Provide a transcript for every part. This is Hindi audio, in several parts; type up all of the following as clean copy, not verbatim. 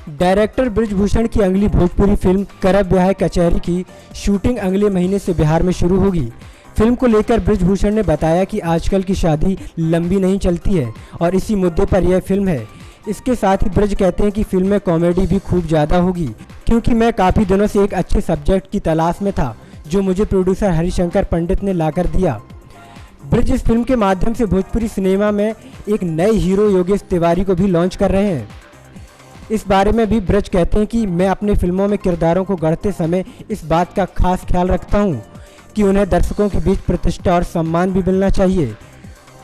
डायरेक्टर ब्रिजभूषण की अगली भोजपुरी फिल्म करब ब्याह कचहरी की शूटिंग अगले महीने से बिहार में शुरू होगी। फिल्म को लेकर ब्रिजभूषण ने बताया कि आजकल की शादी लंबी नहीं चलती है और इसी मुद्दे पर यह फिल्म है। इसके साथ ही ब्रिज कहते हैं कि फिल्म में कॉमेडी भी खूब ज़्यादा होगी, क्योंकि मैं काफ़ी दिनों से एक अच्छे सब्जेक्ट की तलाश में था जो मुझे प्रोड्यूसर हरिशंकर पंडित ने लाकर दिया। ब्रिज इस फिल्म के माध्यम से भोजपुरी सिनेमा में एक नए हीरो योगेश तिवारी को भी लॉन्च कर रहे हैं। इस बारे में भी ब्रिज कहते हैं कि मैं अपनी फिल्मों में किरदारों को गढ़ते समय इस बात का खास ख्याल रखता हूं कि उन्हें दर्शकों के बीच प्रतिष्ठा और सम्मान भी मिलना चाहिए।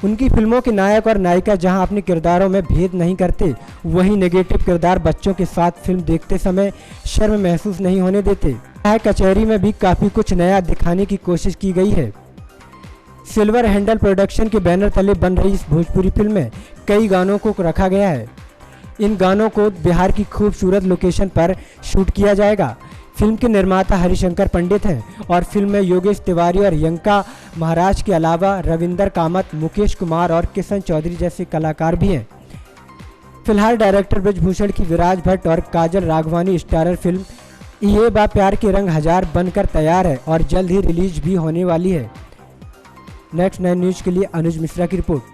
उनकी फिल्मों के नायक और नायिका जहां अपने किरदारों में भेद नहीं करते, वहीं नेगेटिव किरदार बच्चों के साथ फिल्म देखते समय शर्म महसूस नहीं होने देते। कचहरी में भी काफ़ी कुछ नया दिखाने की कोशिश की गई है। सिल्वर हैंडल प्रोडक्शन के बैनर तले बन रही इस भोजपुरी फिल्म में कई गानों को रखा गया है। इन गानों को बिहार की खूबसूरत लोकेशन पर शूट किया जाएगा। फिल्म के निर्माता हरिशंकर पंडित हैं और फिल्म में योगेश तिवारी और यंका महाराज के अलावा रविंदर कामत, मुकेश कुमार और किशन चौधरी जैसे कलाकार भी हैं। फिलहाल डायरेक्टर ब्रिजभूषण की विराज भट्ट और काजल राघवानी स्टारर फिल्म ये बा प्यार के रंग हजार बनकर तैयार है और जल्द ही रिलीज भी होने वाली है। नेक्स्ट 9 न्यूज़ के लिए अनुज मिश्रा की रिपोर्ट।